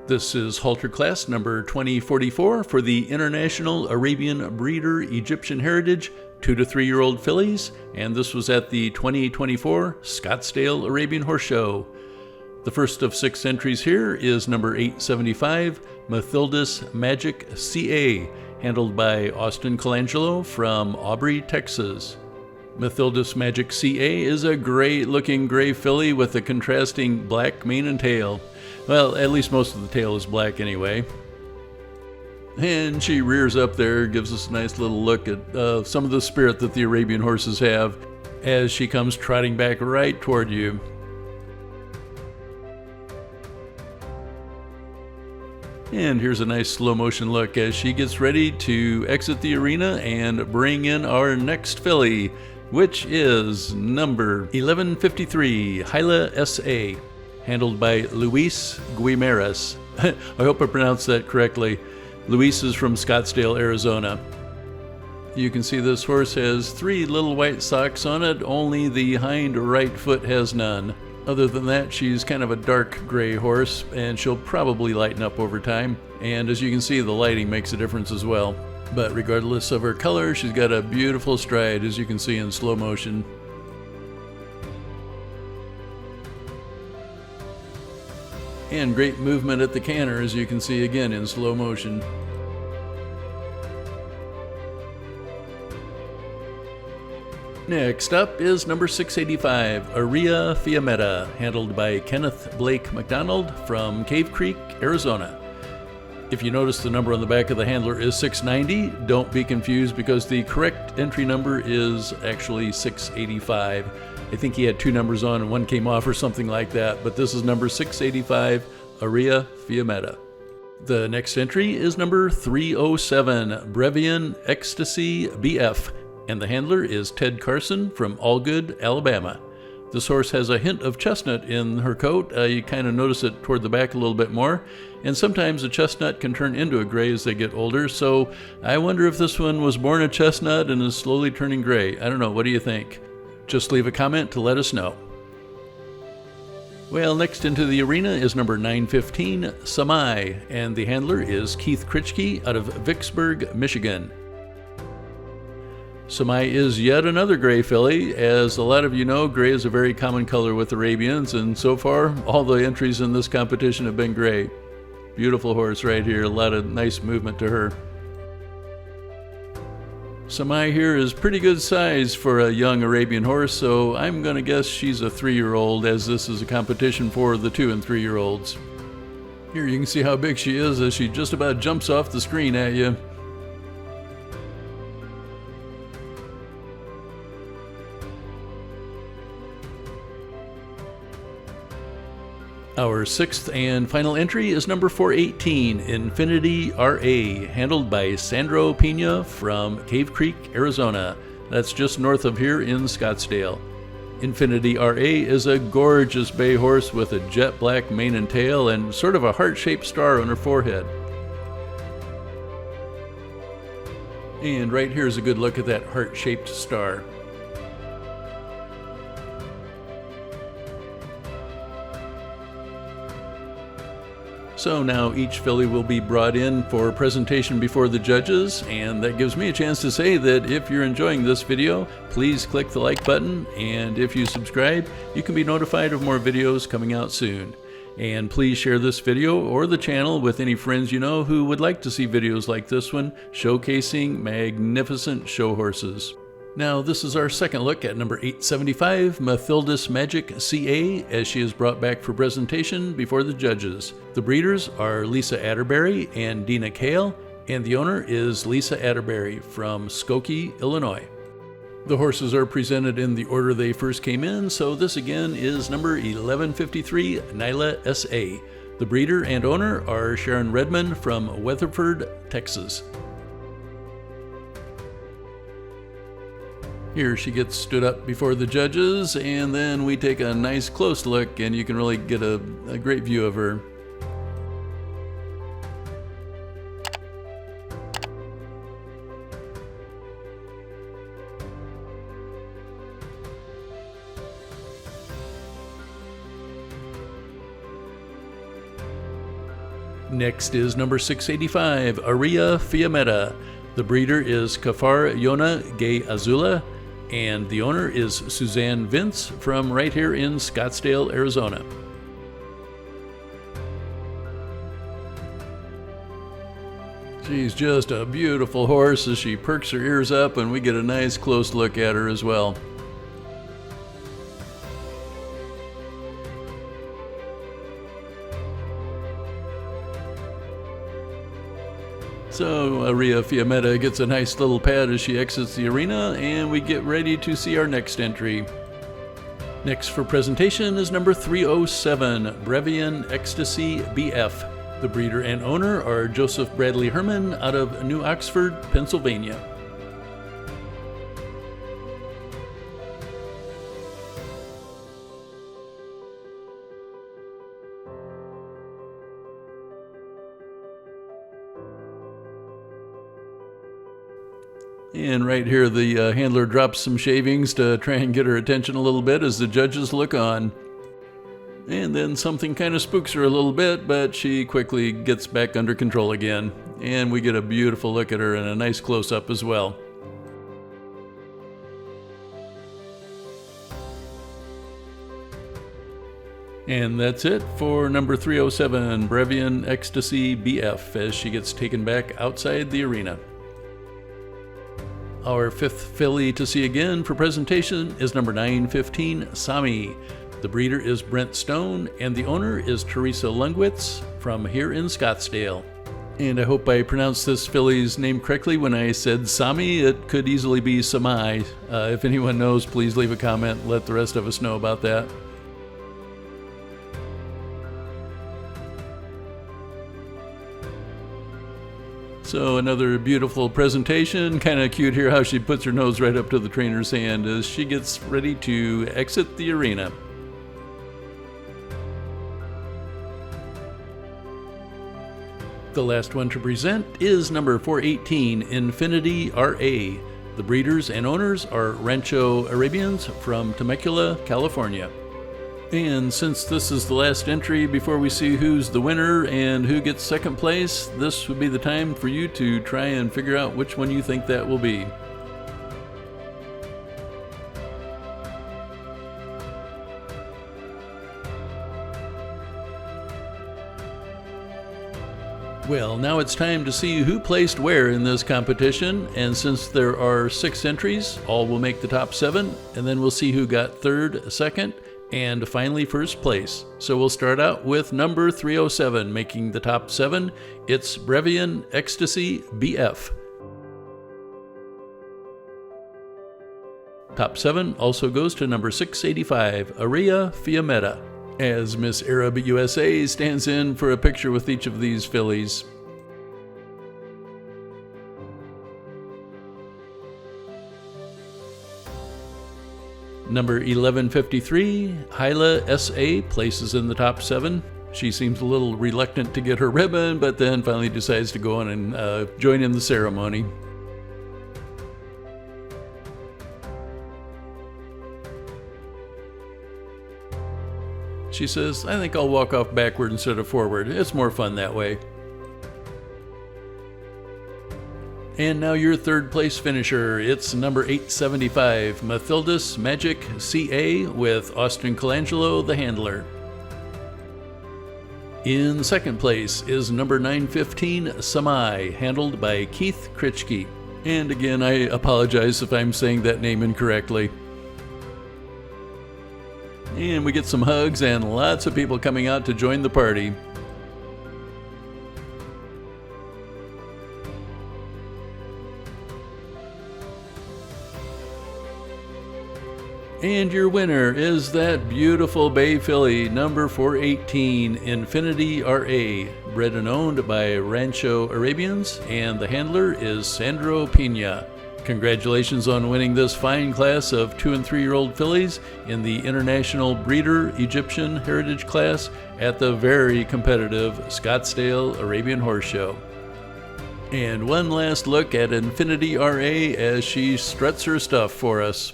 This is halter class number 2044 for the International Arabian Breeder Egyptian Heritage 2 to 3 year old fillies, and this was at the 2024 Scottsdale Arabian Horse Show. The first of 6 entries here is number 875, Mathilda's Magic CA, handled by Austin Colangelo from Aubrey, Texas. Mathilda's Magic CA is a great-looking gray filly with a contrasting black mane and tail. Well, at least most of the tail is black anyway. And she rears up there, gives us a nice little look at some of the spirit that the Arabian horses have as she comes trotting back right toward you. And here's a nice slow motion look as she gets ready to exit the arena and bring in our next filly, which is number 1153, Hyla S.A., handled by Luis Guimaras. I hope I pronounced that correctly. Luis is from Scottsdale, Arizona. You can see this horse has 3 little white socks on it, only the hind right foot has none. Other than that, she's kind of a dark gray horse, and she'll probably lighten up over time. And as you can see, the lighting makes a difference as well. But regardless of her color, she's got a beautiful stride, as you can see in slow motion. And great movement at the canter, as you can see again in slow motion. Next up is number 685, Aria Fiametta, handled by Kenneth Blake McDonald from Cave Creek, Arizona. If you notice the number on the back of the handler is 690, don't be confused because the correct entry number is actually 685. I think he had 2 numbers on and one came off or something like that, but this is number 685, Aria Fiametta. The next entry is number 307, Brevian Ecstasy BF, and the handler is Ted Carson from Allgood, Alabama. This horse has a hint of chestnut in her coat. You kind of notice it toward the back a little bit more, and sometimes a chestnut can turn into a gray as they get older, so I wonder if this one was born a chestnut and is slowly turning gray. I don't know, what do you think? Just leave a comment to let us know. Well, next into the arena is number 915, Samai, and the handler is Keith Kritschke out of Vicksburg, Michigan. Samai is yet another gray filly. As a lot of you know, gray is a very common color with Arabians, and so far, all the entries in this competition have been gray. Beautiful horse right here, a lot of nice movement to her. Samai here is pretty good size for a young Arabian horse, so I'm going to guess she's a 3-year-old, as this is a competition for the 2 and 3-year-olds. Here you can see how big she is as she just about jumps off the screen at you. Our 6th and final entry is number 418, Infinity RA, handled by Sandro Pina from Cave Creek, Arizona. That's just north of here in Scottsdale. Infinity RA is a gorgeous bay horse with a jet black mane and tail and sort of a heart-shaped star on her forehead. And right here is a good look at that heart-shaped star. So now each filly will be brought in for presentation before the judges, and that gives me a chance to say that if you're enjoying this video, please click the like button, and if you subscribe, you can be notified of more videos coming out soon. And please share this video or the channel with any friends you know who would like to see videos like this one, showcasing magnificent show horses. Now, this is our second look at number 875, Mathilda's Magic CA, as she is brought back for presentation before the judges. The breeders are Lisa Atterbury and Dina Kale, and the owner is Lisa Atterbury from Skokie, Illinois. The horses are presented in the order they first came in, so this again is number 1153, Nyla S.A. The breeder and owner are Sharon Redmond from Weatherford, Texas. Here she gets stood up before the judges, and then we take a nice close look, and you can really get a great view of her. Next is number 685, Aria Fiametta. The breeder is Kafar Yona Gay Azula, and the owner is Suzanne Vince from right here in Scottsdale, Arizona. She's just a beautiful horse as she perks her ears up, and we get a nice close look at her as well. So Aria Fiametta gets a nice little pat as she exits the arena, and we get ready to see our next entry. Next for presentation is number 307, Brevian Ecstasy BF. The breeder and owner are Joseph Bradley Herman out of New Oxford, Pennsylvania. And right here, the handler drops some shavings to try and get her attention a little bit as the judges look on. And then something kind of spooks her a little bit, but she quickly gets back under control again. And we get a beautiful look at her and a nice close-up as well. And that's it for number 307, Brevian Ecstasy BF, as she gets taken back outside the arena. Our fifth filly to see again for presentation is number 915, Sami. The breeder is Brent Stone, and the owner is Teresa Lungwitz from here in Scottsdale. And I hope I pronounced this filly's name correctly when I said Sami. It could easily be Samai. If anyone knows, please leave a comment. Let the rest of us know about that. So another beautiful presentation. Kind of cute here how she puts her nose right up to the trainer's hand as she gets ready to exit the arena. The last one to present is number 418, Infinity RA. The breeders and owners are Rancho Arabians from Temecula, California. And since this is the last entry before we see who's the winner and who gets second place, this would be the time for you to try and figure out which one you think that will be. Well, now it's time to see who placed where in this competition, and since there are 6 entries, all will make the top 7, and then we'll see who got third, second, and finally first place. So we'll start out with number 307, making the top 7. It's Brevian Ecstasy BF. Top 7 also goes to number 685, Aria Fiametta, as Miss Arab USA stands in for a picture with each of these fillies. Number 1153, Hyla SA, places in the top 7. She seems a little reluctant to get her ribbon, but then finally decides to go on and join in the ceremony. She says, I think I'll walk off backward instead of forward. It's more fun that way. And now your third place finisher. It's number 875, Mathildus Magic CA with Austin Colangelo, the handler. In second place is number 915, Samai, handled by Keith Kritschke. And again, I apologize if I'm saying that name incorrectly. And we get some hugs and lots of people coming out to join the party. And your winner is that beautiful bay filly, number 418, Infinity RA, bred and owned by Rancho Arabians, and the handler is Sandro Pina. Congratulations on winning this fine class of 2- and 3-year-old fillies in the International Breeder Egyptian Heritage class at the very competitive Scottsdale Arabian Horse Show. And one last look at Infinity RA as she struts her stuff for us.